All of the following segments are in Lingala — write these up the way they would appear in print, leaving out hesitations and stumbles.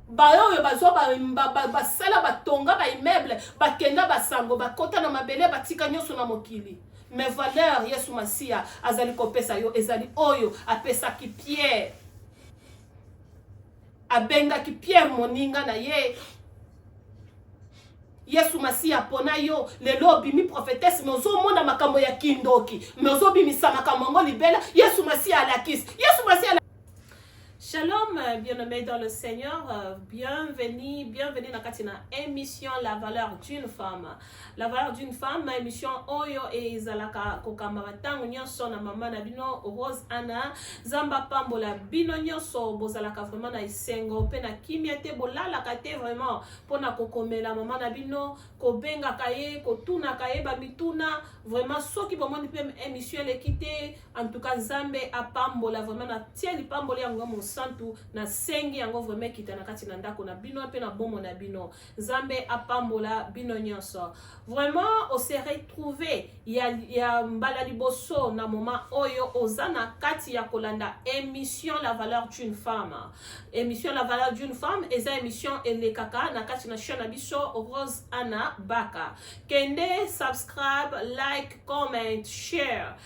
baoyo bazwa basala batonga ba immeuble bakenda basango bakota na mabele batika nyonso na mokili. Mais valeur Yesu Masia azali kopesa yo ezali oyo apesaki Pierre. Abengaki Pierre moninga na ye. Yesu Masia pona yo lelo bimi prophétesse mozo mona makambo ya kindoki mozo bimi sa makambo ngo libela Yesu Masia alakis Yesu Masia. Shalom, bien-aimés dans le Seigneur, bienvenue dans katina émission La valeur d'une femme. La valeur d'une femme, émission Oyo et Izalaka Kokamaratang nyonso na mama na bino Rose Anna Zamba Pambola bino nyonso bozalaka vraiment na isengo pe na kimiete bolala kate vraiment pona kokomela mama na bino kobenga kaye kotuna kaye ba mituna vraiment soki bomoni pe émission l'équité en tout cas Zambe apambola vraiment na tieli pambola yango santu na sengi yango vraiment kitana kati na ndako na bino pe na bomo na bino Zambe apambola bino nyonso. Vraiment on s'est retrouvé ya mbala liboso na moment oyo ozana kati ya kolanda émission La valeur d'une femme. Émission La valeur d'une femme eza émission elekaka na kati na chaîne na biso Rose Anna Baka. Kende subscribe, like, comment, share.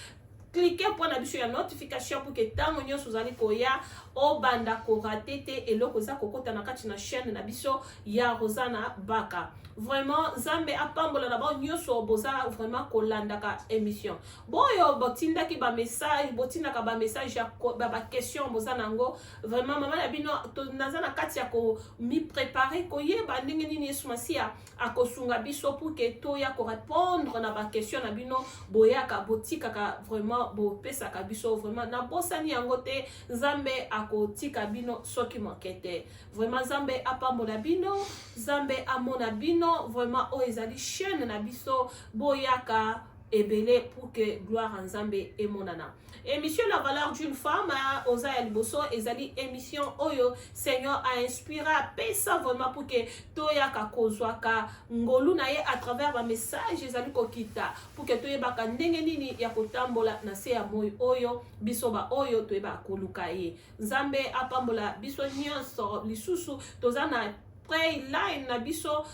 Cliquez pour la notification pour que tango nyonso zali koya o banda ko ratete eloko za kokota na kati na chaîne na biso ya Rosana Baka. Vraiment Zambe apambola na ba nyonso boza vraiment kolanda ka émission. Boyo botinda ki ba message, botinda ka ba message ya ba question boza nango. Vraiment mama na bino to nazana kati ya ko mi préparer ko yeba ndenge nini Yesu Masia akosunga biso pour que to ya ko répondre na ba question na bino boya ka botika ka vraiment bo pesa ka biso vraiment na bosani yango te Zambe akotika bino soki mokete. Vraiment Zambe apambola bino, Zambe amona bino, vraiment o ezali chaîne na biso boyaka ebele pour que gloire en Zambe et monana. Émission La valeur d'une femme oza ya liboso ezali émission oyo Seigneur a inspiré à pesa vraiment pour que toyaka kozwaka ngolu na ye à travers ba message ezali kokita pour que toyebaka ndenge nini ya kotambola na se ya moyo oyo biso ba oyo toyeba koluka ye. Nzambe apambola biso nyonso lisusu tozana pray line na biso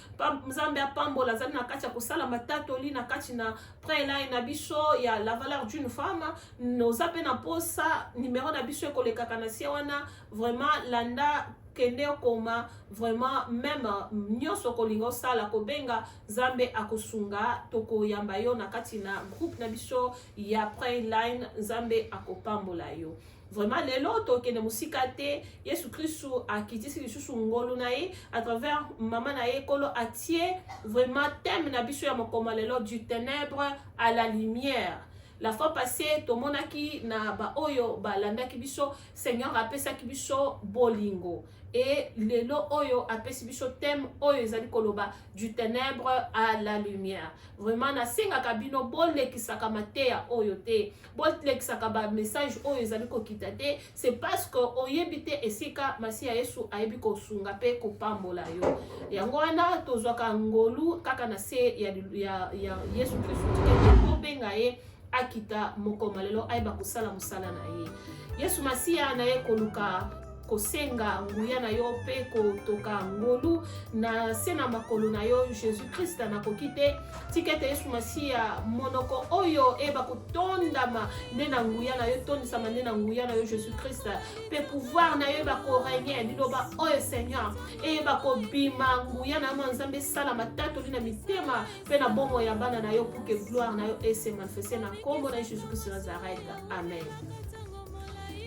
Nzambe apambola zali na kati ya kosala matatoli na kati na pray line na biso ya La valeur d'une femme noza pe na posa numéro na biso ekolekaka na sie wana vraiment landa kende okoma vraiment même nyonso kolingo sala kobenga Zambe akosunga toko yamba yo na kati na groupe na biso ya pray line Zambe akopambola yo. Vraiment lelo tokende musika te Yesu Kristu akitisi lisusu ngolu na ye à travers mama na ye kolo atie vraiment thème na biso ya mokoma lelo du ténèbre à la lumière. La fois passée tomonaki na ba oyo balandaki biso Seigneur apesaki biso bolingo et lelo oyo apesi biso thème oyo ezali koloba du ténèbre à la lumière. Vraiment na singa kabino bolekisaka mateya oyo te bolekisaka ba message oyo ezali kokita te c'est parce que oyebite esika Masia Yesu ayebi kosunga pe kopambola yo yango wana tozwaka ngolu kaka na se ya Yesu Kristu tobenga ye akita mokoma lelo ayeba kosala musala na ye. Yesu Masia na ye koluka kosenga nguya na yo pe kotoka ngolu na sena makolo na yo Jésus Christ na kokite tikete Yesu Masia monoko oyo eba kotondama nena nguya na yo tondisama nena nguya na yo Jésus Christ pe pouvoir na yo eba ko régner liloba oyo Seigneur eba ko bima nguya na Nzambe sala matato lina mitema pe na bomo ya bana na yo pour que gloire na yo ese manifester na kombo na Jésus Christ Nazareth. Amen.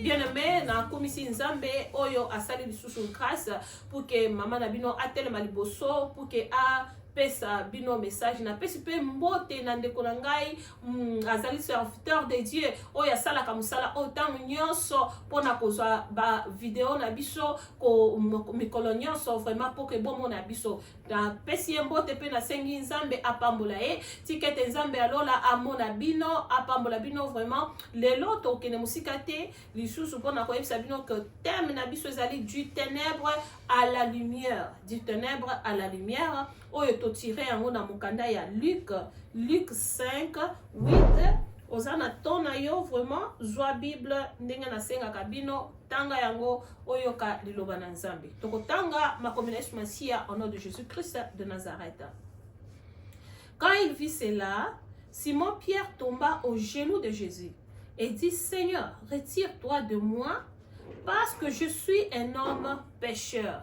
Bien-aimé na komisi Nzambe oyo asali lisusu grâce pour que mama na bino atelema liboso pour que a pesa bino message na pesi pe mbote na ndeko na ngai azali serviteur de Dieu oyo asalaka musala otango nyonso pona kozwa ba video na biso ko mikolo nyonso vraiment pour que bomo na biso na pesi mbote pe na sengi Nzambe apambola ye tikete Nzambe alola amona bino apambola bino vraiment lelo tokene musika te lisusu pona ko yebisa bino que thème na biso ezali du ténèbre à la lumière, du ténèbre à la lumière. Oyo to tiré yango na mukanda ya Luc 5 8 ozana tona yo vraiment zwa Bible ndenge na senga kabino tanga yango oyoka liloba na Nzambe. Toko tanga makomina Yesu Masia au nom de Jésus-Christ de Nazareth. Quand il vit cela, Simon Pierre tomba aux genoux de Jésus et dit: Seigneur, retire-toi de moi parce que je suis un homme pécheur.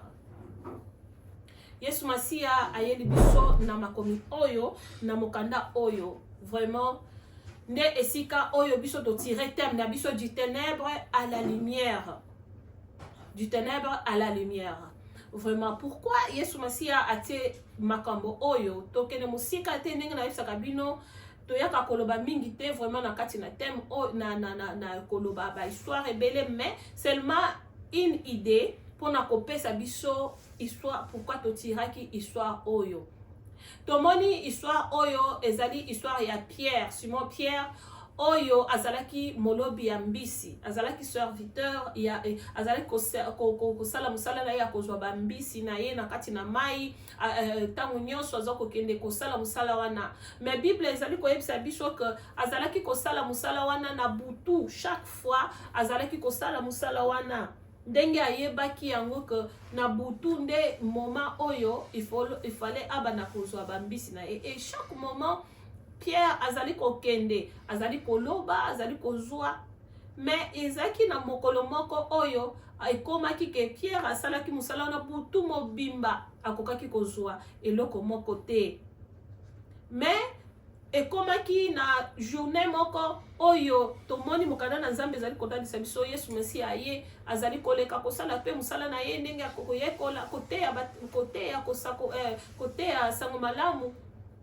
Yesu Masia ayeli biso na makomi oyo na mokanda oyo vraiment ne esika oyo biso to tirer thème na biso du ténèbre à la lumière. Du ténèbre à la lumière. Vraiment, pourquoi Yesu Masia a été makambo oyo tokene musika te ndenge na yebisa kabino toyaka koloba mingi te vraiment na kati na thème na koloba ba histoire ebele, mais seulement une idée pour na kopesa biso histoire pourquoi to tiraki histoire oyo. Tomoni histoire oyo ezali histoire ya Pierre, Simon Pierre oyo azalaki molobi ya mbisi, azalaki serviteur ya azalaki kosala musala na ye akozwa ba mbisi na ye na kati na mai tangu nyonso azoko kende kosala musala wana. Mais Bible ezali koyebisa biso que azalaki kosala musala wana na butu, chaque fois azalaki kosala musala wana ndenge ayebaki yango que na butu nde moment oyo il fallait abana kozwa ba mbisi na ye. Et chaque moment Pierre azali kokende, azali koloba, azali kozwa, mais ezaki na mokolo moko oyo ekomaki ke Pierre asalaki musala na butu mobimba akokaki kozwa eloko moko te. Mais ekomaki na journée moko oyo tomoni mokanda na Nzambe ezali kotalisa biso Yesu Masia aye azali koleka kosala pe musala na ye ndenge akoyekola kote ya sango malamu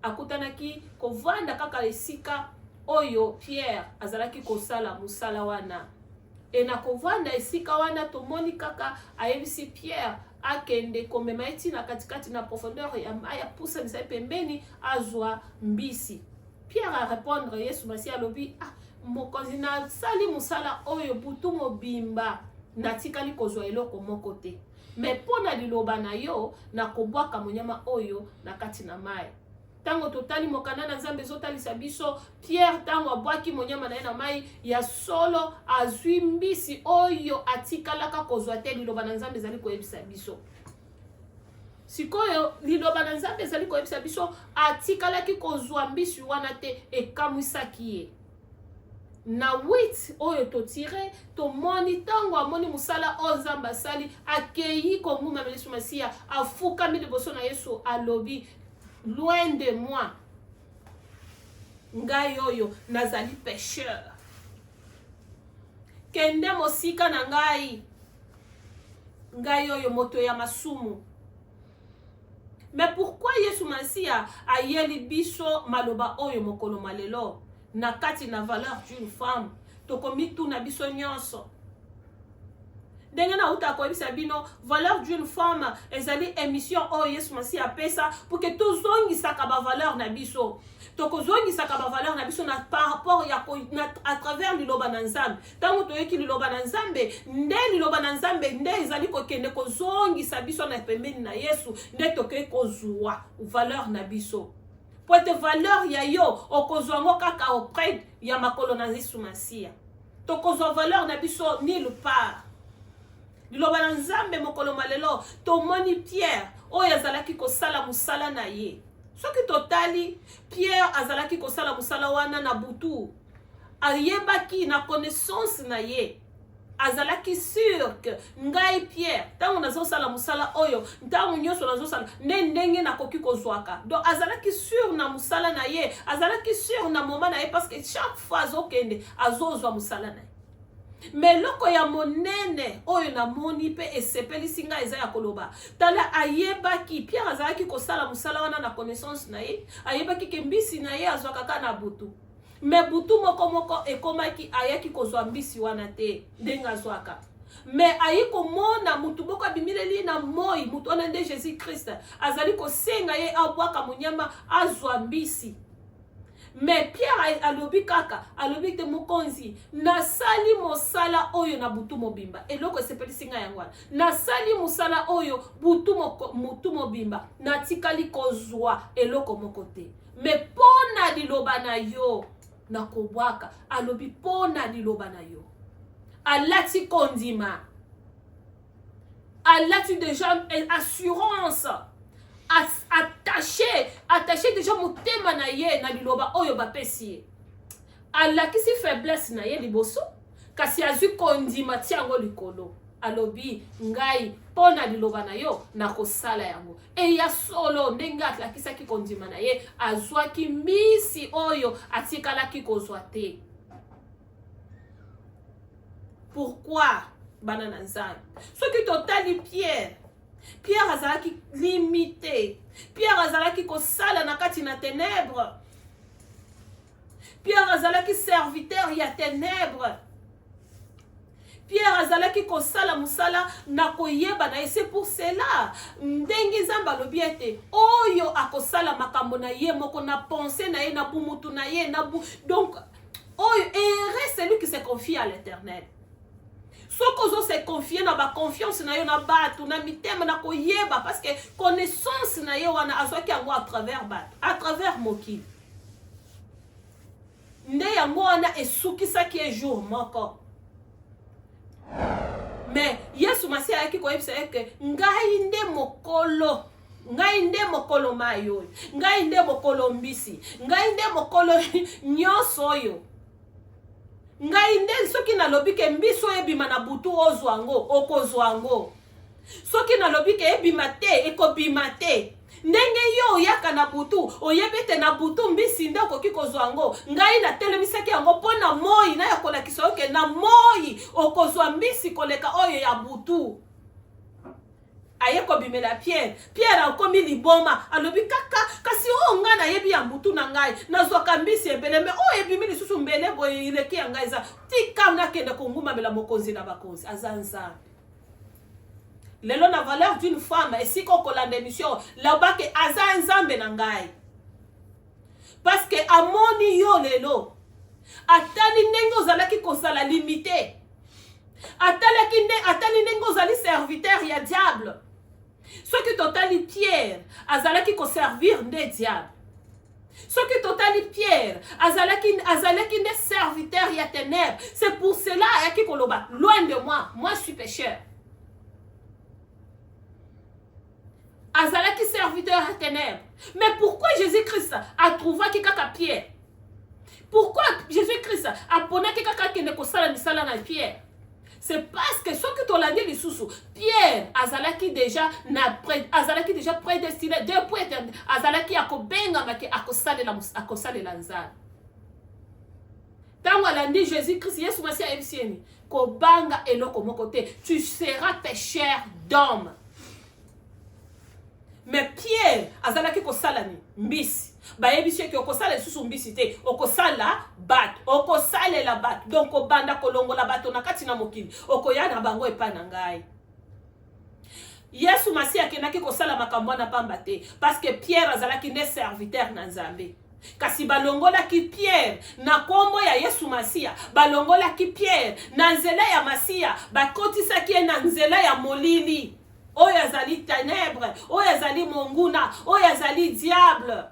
akutanaki kovanda kaka esika oyo Pierre azalaki kosala musala wana. E na kovanda esika wana tomoni kaka ayebisi Pierre akende komema eti na katikati na profondeur ya maya pusa bisa pembeni azwa mbisi. Pierre a répondre Yesu Masia alobi: mokonzi na sali musala oyo butu mobimba natikali kozwa eloko moko te. Mais pona liloba na yo na kobwaka monyama oyo na kati na mai. Tango totali mokanda na Nzambe ezotalisa biso Pierre tango abwaki monyama na ye na mai ya solo azwi mbisi oyo atikalaka kozwa te. Liloba na Nzambe ezali koyebisa biso sikoyo, liloba na Nzambe ezali koyebisa biso atikalaki kozwa mbisi wana te ekamwisaki ye. Na 8 oyo totire tomoni tango amoni musala o Nzambe asali akeyi konguma Yesu Masia afukami liboso na Yesu alobi: loin de moi, ngai oyo nazali pécheur, kende mosika na ngai oyo moto ya masumu. Mais pourquoi Yesu Masia ayeli biso maloba oyo mokolo malelo na kati na valeur d'une femme tokomi tu na biso nyonso? Ndenge na uta koyebisa bino valeur d'une femme ezali émission oyo Yesu Masia pesa pour que tozongisaka ba valeur na biso. Tokozongisaka ba valeur na biso na par rapport ya à travers liloba na Nzambe. Tango toyeki liloba na Nzambe, nde liloba na Nzambe nde ezali kokende kozongisa biso na pembeni na Yesu, nde toke kozwa valeur na biso. Pour te valeur ya yo okozwa ngo kaka auprès ya makolo na Yesu Masia. Tokozwa valeur na biso nulle part. Liloba na Nzambe mokolo malelo tomoni Pierre oyo azalaki kosala musala na ye. Soki totali Pierre azalaki kosala musala wana na butu, ayebaki na connaissance na ye, azalaki sûr que ngai Pierre tango nazosala musala oyo ntango nyonso nazosala ndenge nakoki kozwaka. Donc azalaki sûr na musala na ye, azalaki sûr na moment na ye parce que chaque fois azokende azozwa musala na ye. Mais loko ya monene oyo na moni pe esepeli singa eza ya koloba tala ayebaki Pierre azalaki kosala musala wana na connaissance na ye, ayebaki ke mbisi na ye azwaka kaka na butu. Mais butu moko ekomaki ayaki kozwa mbisi wana te ndenge azwaka. Mais ayiko mona mutu boko abimileli na moi mutu wana nde Jésus Christ azali kosenga ye abwaka munyama azwa mbisi. Mais Pierre alobi kaka alobi te mokonzi nasali mosala oyo na butu mobimba eloko esepeli singa yango wana nasali mosala oyo butu mobimba natikali kozwa eloko moko te. Mais pona liloba na yo na kobwaka alobi pona liloba na yo alati kondima alati déjà assurance attaché déjà motema na ye na liloba oyo bapesi ye alakisi faiblesse na ye liboso kasi azwi kondima tiango likolo alobi ngai pona liloba na yo na kosala yango eya solo ndenge alakisaki kondima na ye azwaki mbisi oyo atikalaki kozwa te. Pourquoi bana na nzambe soki totali Pierre azalaki limité, Pierre azalaki kosala na kati na ténèbres, Pierre azalaki serviteur ya ténèbres, Pierre azalaki kosala musala na koyeba na ye. C'est pour cela ndenge nzambe alobi ete oyo akosala makambo na ye moko na pensée na ye na bumutu na ye na donc oyo reste celui qui se confie à l'Éternel. Sokozo se confier na ba confiance na yo na batu na mitema na koyeba parce que connaissance na yo wana azwaki yango à travers batu à travers mokili nde yango wana esukisaki un jour moko. Mais Yesu Masi ayaki koyebisa eke ngai nde mokolo mayo, ngai nde mokolo mbisi, ngai nde mokolo nyonso oyo. Ngai nde soki nalobi ke mbiso ebima na butu ozwango okozwango, soki nalobi ke ebima te ekobima te. Ndenge yo yaka na butu oyebete na butu mbisi nde okoki kozwango, ngai na telemisaki yango pona moi na yakola kisoke na moi okozwa mbisi koleka oyo ya butu. Ayeko bimela Pierre akomi liboma alobi kaka kasi o nga na yebi ya butu na ngai nazwaka mbisi ebele me o ebimi lisusu mbele boye ileki ya ngai za tika na kende konguma mela mokonzi na bakonzi azanza. Lelo na valeur d'une femme esiko kolanda émission labake aza nzambe na ngai parce que amoni yo lelo atali ndenge ozalaki kosala limité atali ndenge ozali serviteur ya diable. Soki totali Pierre azalaki ko servir nde diable, soki totali Pierre azalaki nde serviteur ya ténèbres. C'est pour cela ayaki koloba loin de moi je suis pécheur. Azalaki serviteur à ténèbres. Mais pourquoi Jésus-Christ a trouvé kaka Pierre? Pourquoi Jésus-Christ a pona kaka kende kosala misala na Pierre? C'est parce que ce que tu as dit lisusu Pierre azalaki déjà prédestiné depuis éternité azalaki akobenga maki akosalela nzala. Tango alandi Jésus-Christ Yesu Masi ayebisieni kobanga eloko moko te, tu seras pécheur d'homme. Mais Pierre azalaki kosalani mbisi bayebisi ke okosala lisusu mbisi te okosala bato okosalela bato donc obanda kolongola bato na kati na mokili okoya na bango epa na ngai. Yesu Masi akendaki kosala makambo na pamba te parce que Pierre azalaki ne serviteur na Nzambe. Kasi balongolaki Pierre na kombo ya Yesu Masiya, balongolaki Pierre na nzela ya Masiya, bakotisaki ye na nzela ya molili oyo azali ténèbres, oyo azali monguna, oyo azali diable,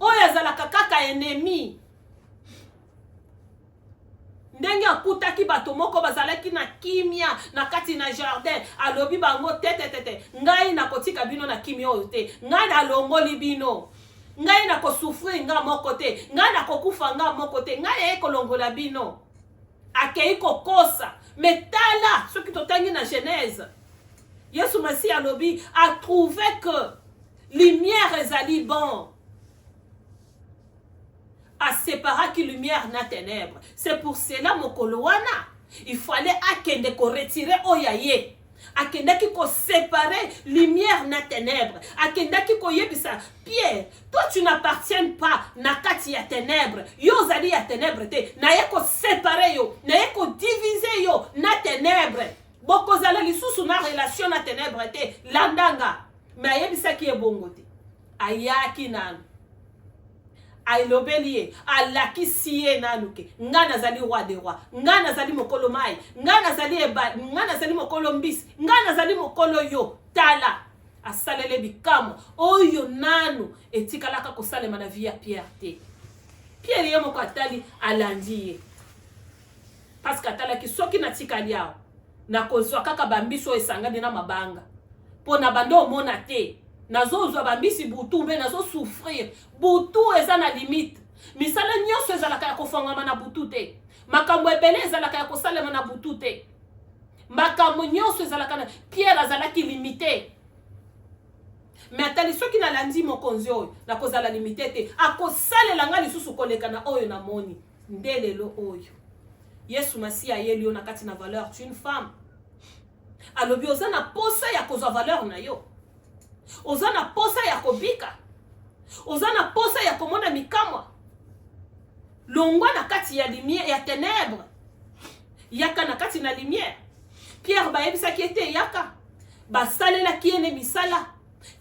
oyo azalaka kaka ennemi. Ndenge akutaki bato moko bazalaki na kimia na kati na jardin alobi bango tete ngai na kotika bino na kimia oyo te, ngai na longoli bino, ngai na kosufri nga moko te, ngai na kokufa nga moko te, ngai ekolongola bino. Akei kokosa metala soki totangi na Genèse Yesu Masi alobi a trouvé que lumière ezali bon a séparer qui lumière na ténèbres. C'est pour cela mokolo wana il fallait akende ko retirer oyaye, akendaki ko séparer lumière na ténèbres, akendaki ko yebisa Pierre, toi tu n'appartiens pas na kati ya ténèbres, yo zali ya ténèbres te, na ye ko séparer yo, na ye ko diviser yo na ténèbres. Boko zala lisusu na relation na ténèbres te landanga, mais yebisa ki ebongo te ayaki nanu ailobelie alaki siye nanuke nga nazali roi de roi, nga nazali mokolo mai, nga nazali eba, nga nazali mokolo mbisi, nga nazali mokolo yo tala asalele bikamo oyo nanu etikalaka kosalema na vie ya Pierre te. Pierre ye moko atali alandi ye. Parce que atalaki soki natikali awa nakozwa kaka bambiso esangani na mabanga. Po na bando omona te. Nazozwa bambisi butu mbe nazo souffrir. Butu eza na limite. Misala nyonso ezalaka ya kofongama na butu te. Makambo ebele ezalaka ya kosalema na butu te. Makambo nyonso ezalaka na Pierre azalaki limité. Mais atali soki na landi mokonzi oyo nakozala limité te. Akosalela nga lisusu koleka na oyo na moni. Ndelelo oyo. Yesu Masiya yeli yo na kati na valeur d'une femme. Alobi oza na posa ya kozwa valeur na yo. Oza na posa ya kobika. Oza na posa ya komona mikamwa. Longwa na kati ya lumière ya ténèbres. Yaka na kati na lumière. Pierre bayebisa ki ete yaka. Basalela ki ene misala.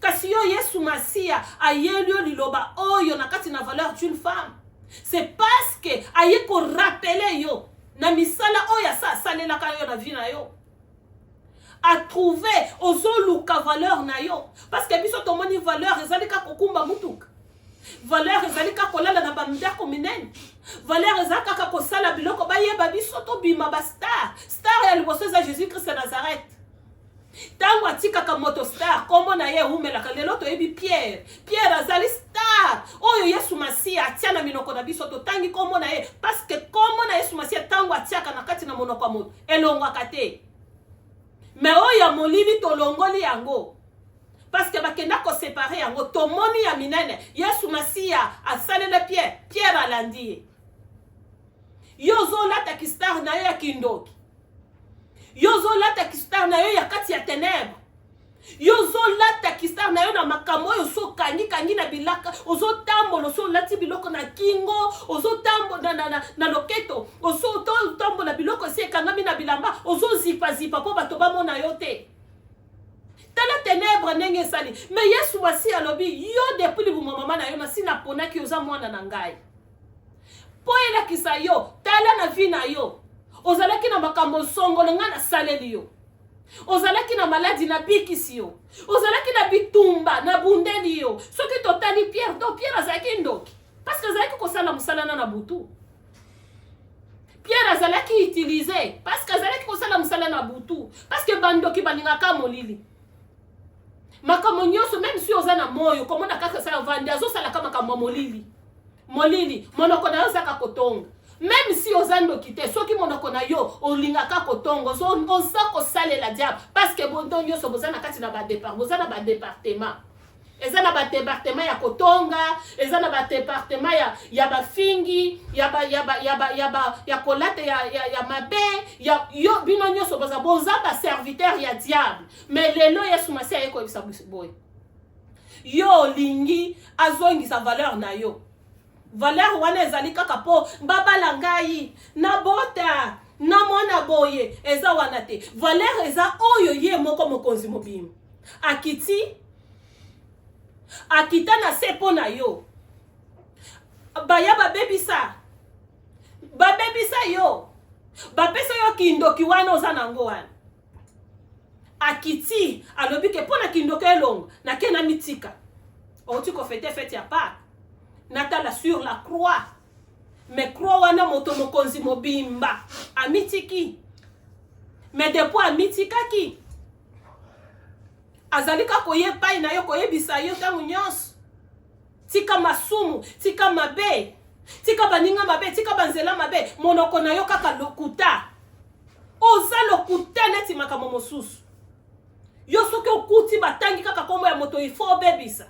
Kasi yo Yesu Masiya ayeli yo liloba oyo na kati na valeur d'une femme. C'est parce que aye ko rappeler yo na misala oya sa salela ka yo na vie na yo. A trouver ozoluka valeur na yo. Parce que biso tomoni valeur ezalika kokumba mutuka. Valeur ezalika kolala na bamdako minene. Valeur ezalika kosala biloko bayeba biso to bima ba star. Star ya liboso za Jésus Christ de Nazareth. Tango atika ka moto star komo na ye umelaka lelo to yebi Pierre. Pierre azali star. Oyo Yesu Masiya atia na minoko na biso to tangi komo na ye parce que komo na Yesu Masiya tango atia na kati na monoko moto elongwa kate. Mais oyo molili to longoli yango. Parce que bakenda ko séparer yango to moni ya minene. Yesu Masiya asalele Pierre. Pierre alandi. Yozo lata ki star na yo ya kindoki. Yozo lata ki star na yo ya kati ya ténèbres. Yozo lata ki star na yo na makambo yo so kangi na bilaka. Ozo tambo lo so lati biloko na kingo. Ozo tambo na loketo. Ozo tambo na biloko se kangami na bilamba. Ozo zipa po bato bamona yo te. Tala ténèbres nenge sali. Mais Yesu Masiya alobi yo depuis le moment na yo na sina pona ki oza mwana na ngai. Po ela kisa yo tala na vie na yo. Ozalaki na makambo songolo nga na saleli yo. Ozalaki na maladi na bikisi yo. Ozalaki na bitumba na bundeli yo. Soki totali Pierre do Pierre azalaki ndoki. Parce que azalaki kosala musalana na butu. Pierre azalaki utilisé parce que azalaki kosala musalana na butu. Parce que bandoki balingaka molili. Makambo nyonso même si ozana moyo komona kaka sa vandi azosala kama makambo molili. Molili monoko na yo zaka kotonga. Même si ozando kite soki monoko na yo olingaka kotongo oza kosalela diable parce que bondo nyonso bozana kati na ba départ bozana ba département ezana ba département ya kotonga ezana ba département ya bafingi ya kolate ya mabe ya yo bino nyonso boza ba serviteur ya diable mais lelo Yesu Masiya yeko ebisa boy yo lingi azongi sa valeur na yo. Valeur wana ezali kaka po babala ngai na bota na mona boye eza wana te. Valeur eza oyo ye moko mokonzi mobim. Akita na sepo na yo. Baya babebisa yo. Bapesa yo kindoki wana oza nango wana. Akiti alobi ke pona kindoki elongo na kena mitika. Oti ko fete ya Pâques. Natala sur la croix. Mais croix wana moto mokonzi mobimba. Amitiki. Mais depuis amitikaki. Azalika koye pai na yo koye bisa yo tangu nyonso. Tika masumu, tika mabe. Tika baninga mabe, tika banzela mabe. Monoko na yo kaka lokuta. Oza lokuta neti makambo mosusu. Yo soki okuti batangi kaka kombo ya moto il faut bebisa.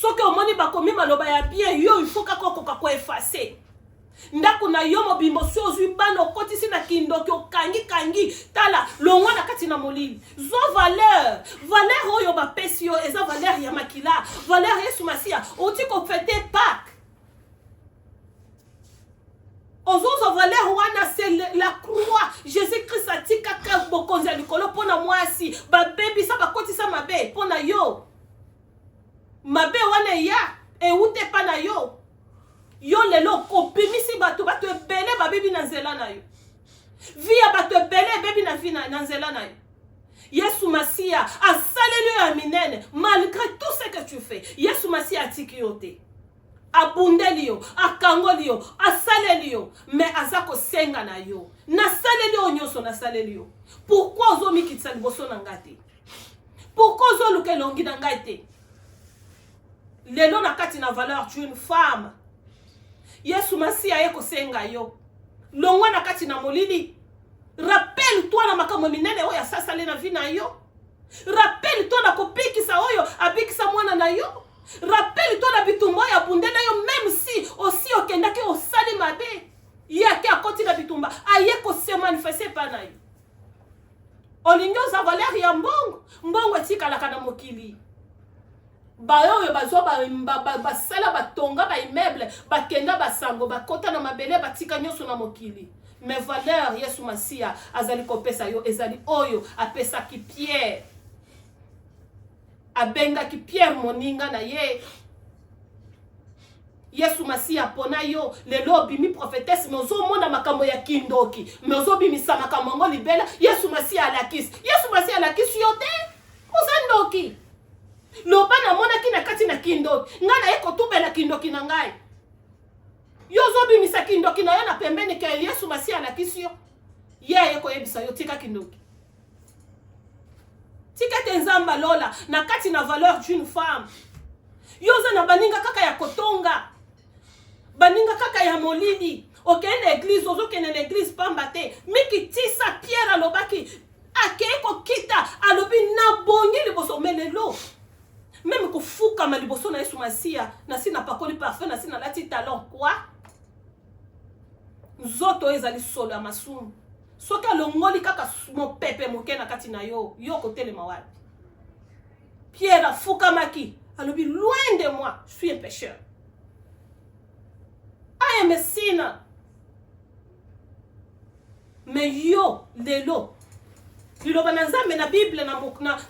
Soki omoni bakomi maloba ya bien yo il faut kako ko effacer. Ndako na yo mobimbo sozu bano kotisi na kindoki kangi tala longwa na kati na molili. Zo valeur oyo ba pesi yo eza valeur ya makila, valeur Yesu Masiya oti ko fêter Pâques. Ozo valeur wana c'est la croix. Jésus-Christ atika ka bokonzi ya likolo pona mwasi, ba baby sa ba kotisa mabe pona yo. Mabe wana ya ute pa na yo. Yo lelo kopimisi bato ebele babebi na nzela na yo. Via bato ebele bebi na vie na nzela na yo. Yesu Masiya asaleli ya minene malgré tout ce que tu fais. Yesu Masiya atiki yo te. abundeli yo, akangoli yo, asaleli yo, mais azako senga na yo. Na saleli yo nyoso na saleli yo. Pourquoi ozo mikitsa liboso na ngate? Pourquoi ozo luke longi na ngate? Lelo na kati na valeur tu une femme. Yesu masi aye ko senga yo. Longwa na kati na molili. Rappelle-toi na makambo minene oyo asasale na vie na yo. Rappelle-toi na kopikisa oyo abikisa mwana na yo. Rappelle-toi na bitumba ya bunde na yo, même si aussi okendaki osali mabe. Yake akoti na bitumba aye ko se manifester pa na yo. Olingo za valeur ya mbongo. Mbongo etikalaka na mokili. Bayo bazo ba sala batonga ba immeuble bakenda basango bakota na mabele batika nyoso na mokili. Mais valeur Yesu Masia azali kopesa yo ezali oyo apesa ki Pierre. Abenga ki Pierre moninga na ye. Yesu Masia pona yo lelo bimi prophétesse mozo mona makambo ya kindoki. Mozo bimi sa makambo ngo libela Yesu Masia alakisi. Yesu Masia alakisi yo te. Ozandoki. Loba na mona kina kati na kindoki. Ngana eko tubela kindoki na ngai. Yozo bimisa kindoki na yo na pembeni ke Yesu Masia alakisi yo. Ye eko yebisa yo tika kindoki. Tika tenzamba lola na kati na valeur d'une femme. Yoza na baninga kaka ya kotonga. Baninga kaka ya molidi. Okende église ozo kene l'église pamba te. Miki tisa Pierre alobaki akeko kita alobi na bongi liboso melelo. Même ko fuka maliboso na Yesu Masia na sina pakoli parfait na sina lati talent quoi. Nzoto ezali solo ya masumu. Soka longoli kaka mo pepe moke na kati na yo kotele mawapi. Pierre afuka maki alobi loin de moi, je suis un pécheur. I am a sinner. Mais yo lelo liloba na Nzambe na Bible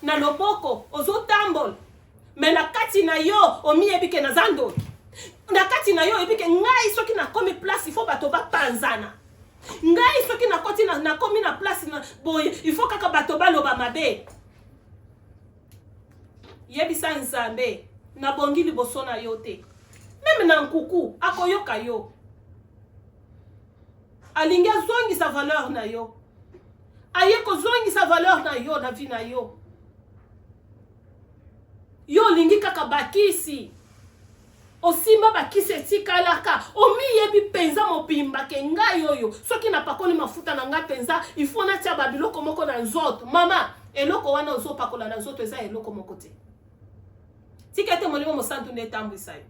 na loboko ozo tambol. Mais na kati na yo omiyebike na zando. Na kati na yo ebike ngai soki na komi place il faut bato ba panzana. Ngai soki na koti na komi na place na boye il faut kaka bato ba loba mabe. Yebisa Nzambe na bongi liboso na yo te. Même na nkuku akoyoka yo. Alinga zongi sa valeur na yo. Ayeko zongi sa valeur na yo na vie na yo. Yo lingi kaka bakisi. Osimba bakisi etikalaka. Omi yebi penza mobimba ke ngai yoyo. Soki na pakoli mafuta na ngai penza, il faut na tia babiloko moko na nzoto. Mama, eloko wana ozo pakola na nzoto eza eloko moko te. Tikete molimo mosantu nde tambwisa yo.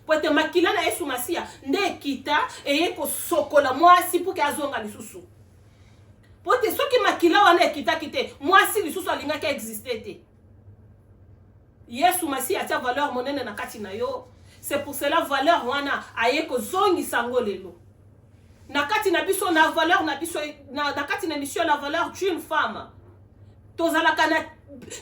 Poete makila na Yesu Masia nde kita eye ko sokola mwasi puke azonga lisusu. Poete soki makila wana ekita kite mwasi lisusu alinga ke existe te. Yesu Masia atia valeur monene na kati na yo. C'est pour cela valeur wana aye ko zongi sango lelo. Na kati na biso na valeur na biso na kati na mission la valeur d'une femme. Tozalaka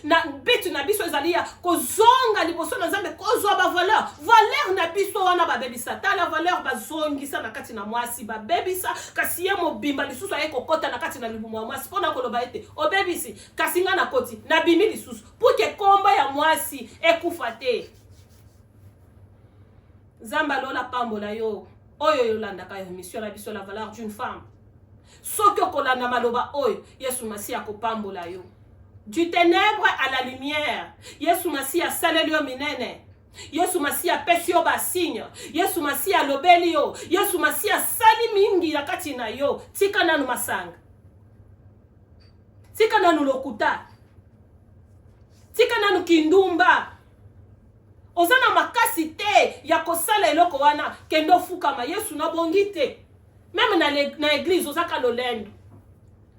na betu na biso ezalia ko zonga liboso na Nzambe ko zo ba valeur. Valeur na biso wana ba bebisa. Ta la valeur ba zongi sa na kati na mwasi ba bebisa kasi ye mobimba lisusu aye kokota na kati na libumu ya mwasi pona koloba ete o bebisi kasi nga na koti na bimi lisusu pour que komba ya mwasi ekufa te. Zamba lola pambola yo oyo yolanda ka mission na biso la valeur d'une femme. Soko kolanda maloba oyo Yesu Masia ko pambola yo. Du ténèbre à la lumière. Yesu Masia salelio minene. Yesu Masia pesio ba signe. Yesu Masia lobelio. Yesu Masia sali mingi na kati na yo. Tika nanu masanga. Tika nanu lokuta. Tika nanu kindumba. Ozana makasi te ya kosala eloko wana kendo fukama Yesu na bongite. Même na église ozaka lolendo.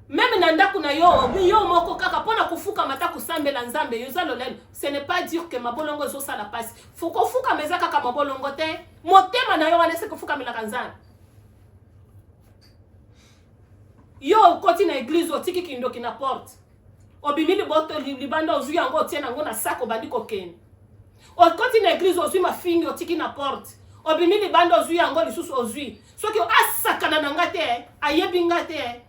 Même na ndaku na yo moko kaka pona kufuka mata kusambela Nzambe yo zalo lelo. Ce n'est pas dire que mabolongo zo sala passe. Faut kofuka meza kaka mabolongo te. Motema na yo wana se kofuka mela Nzambe. Yo koti na église otiki kindoki na porte. Obimili boto libanda ozu yango tiena ngo na sako bandiko ken. O koti na église ozu mafingi otiki na porte. Obimili banda ozu yango lisusu ozu. Soki asakana na ngate ayebi ngate.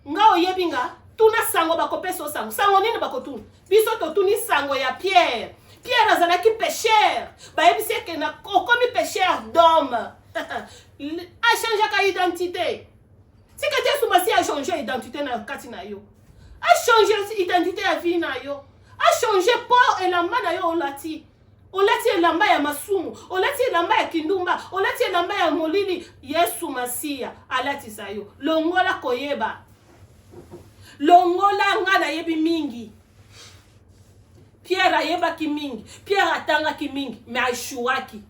Nga oyebinga tuna sango bakopesa sango sango nini bakotuna biso to tuni sango ya Pierre Pierre azalaki pécheur. Bayebisi ke na okomi pécheur d'homme. A changé identité. Si que Jésus Messie a changé l'identité na kati na yo. A changé l'identité à vie na yo. A changé port et lamba na yo olati. Olati elamba ya masumu, olati elamba ya kindumba, olati elamba ya molili. Yesu Masiya alati sayo. Longola koyeba. Longola nga na yebi mingi. Pierre ayeba ki mingi, Pierre atanga ki mingi, mais aishuaki.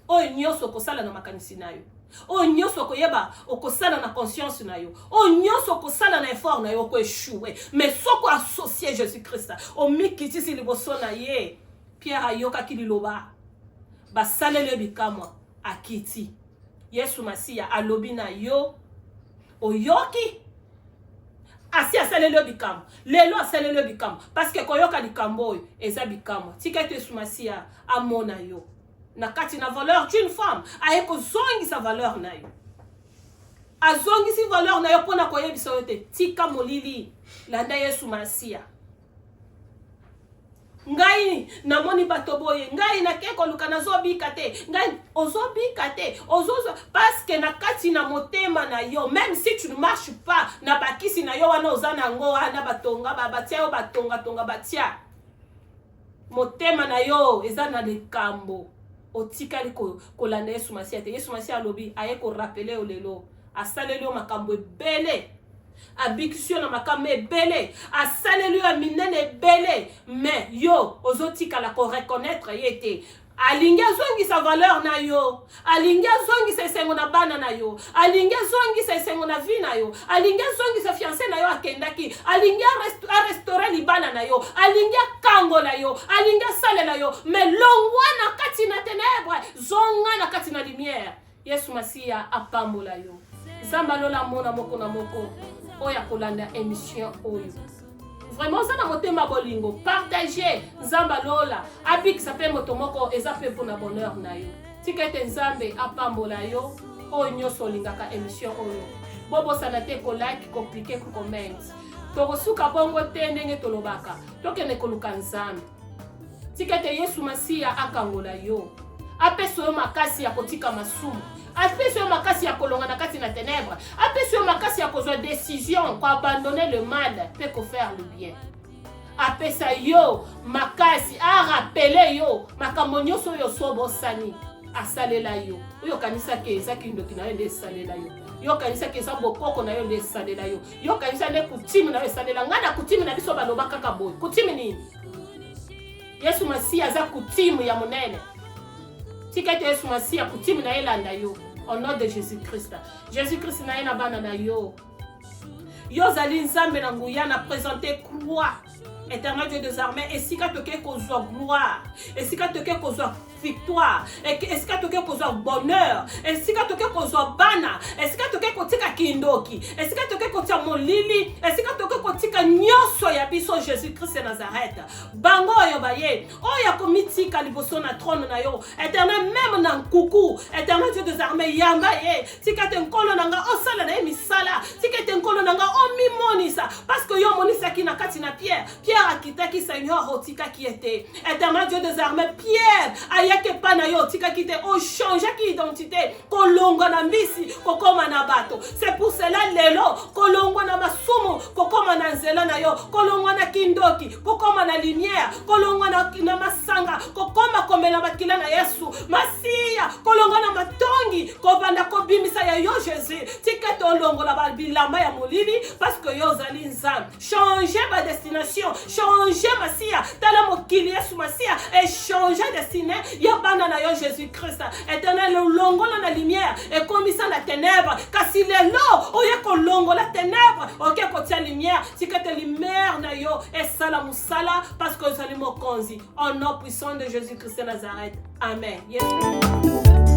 Oyo nyoso kosala na makanisi na yo. Oyo nyoso koyeba okosala na conscience na yo. Oyo nyoso kosala na effort na yo ko échouer. Mais soko associé Jésus-Christ, o mikiti si liboso na ye. Pierre ayoka ki liloba. Ba salele bikamwa akiti. Yesu Masiya alobi na yo. Oyoki. Asi asalele bikamwa. Lelo asalele bikamwa. Parce que koyoka likambo oyo eza bikamwa. Tika Yesu Masiya amona yo. Na kati na valeur d'une femme. Aye ko zongi sa valeur na yo. Azongi si valeur na yo pona koyebisa yo te. Tika molili. Landa Yesu Masiya. Ngai na moni batoboye, ngai na keko luka na zobika te, ngai ozobika te, ozozo, parce que na kati na motema na yo, même si tu ne marches pas, na bakisi na yo wana ozana ngo wana batonga, batia yo batonga, tonga batia. Motema na yo, eza na likambo, otikali kolanda Yesu Masiya te, Yesu Masiya alobi, aye ko rappeler olelo, asaleli yo makambo ebele. Abikisio na makame ebele, asaleli ya minene ebele, mais yo ozotika la ko reconnaître yete. Alingi azongi sa valeur na yo, alingi azongi sa esengo na bana na yo, alingi azongi sa esengo na vie na yo, alingi azongi sa fiancé na yo akendaki, alingi a restaurer libana na yo, alingi akango na yo, alingi asale na yo, mais longwa na kati na ténèbres, zonga na kati na lumière. Yesu Masiya apambola yo. Zamba lola mona moko na moko. Oya kolanda émission oyo. Vraiment ça na motema bolingo. Partagez Zamba lola. Abik ça peut motomoko eza pe pour na bonheur na yo. Tikete Nzambe apambola yo. Oyo nyoso lingaka émission oyo. Bobo sanate ko like, ko cliquer, ko comment. Toko suka bongo te ndenge tolobaka. Tokene koluka Nzambe. Tikete Yesu Masiya akangola yo. Apeso yo makasi ya kotika masumu. Apeso yo makasi ya kolonga na kati na ténèbres. Apeso yo makasi ya kozwa décision, ko abandonner le mal, peut ko faire le bien. Apesa yo makasi a rappeler yo makambo nyonso yo sobosani asalela yo. Yo kanisa ke eza kindoki na yo nde salela yo. Yo kanisa ke eza bokoko na yo nde salela yo. Yo kanisa nde kutimi na yo salela. Ngana kutimi na biso baloba kaka boy. Kutimi nini? Yesu Masiya aza kutimi ya monene. Tikete Yesu Masiya kutimi na elanda yo. Au nom de Jésus-Christ. Jésus-Christ na yena bana na yo. Yo zali Nzambe na nguya na présenter croix. Éternel Dieu des armées, et si ka toke kozwa gloire, et si ka toke kozwa victoire, et si ka toke kozwa bonheur, et si ka toke kozwa bana, et si ka toke kotika kindoki, et si ka toke kotia molili, et si ka toke kotika nyoso ya biso Jésus-Christ de Nazareth. Bango yo baye, oya komitika liboso na trône na yo. Éternel même na nkuku, Éternel Dieu des armées yamba ye, tika te nkolo nanga osala na misala, tika te nkolo nanga omimonisa, parce que yo monisa ki na kati na Pierre. Pierre akitaki Seigneur otika qui était. Éternel Dieu des armées, Pierre ayake pana yo tika qui était, o change ki identité, kolonga na mbisi, kokoma na bato. C'est pour cela lelo, kolonga na masumu, kokoma na nzela na yo, kolonga na kindoki, kokoma na lumière, kolonga na masanga, kokoma komela bakila na Yesu. Masiya, kolonga na matongi, kobanda kobimisa ya yo Jésus. Tika to longo la bilamba ya molili, parce que yo zali Nzambe. Changer ma destination. Changer Masiya, tala mokili Yesu Masiya, et changer destinée, yabana na yo Jésus-Christ. Éternel, longo na lumière, et comme ça la ténèbre, kasi lelo, oye ko longo la ténèbre, ok kotia lumière, si que te lumière na yo, et sala musala, parce que zali mokonzi, au nom puissant de Jésus-Christ de Nazareth. Amen. Yes.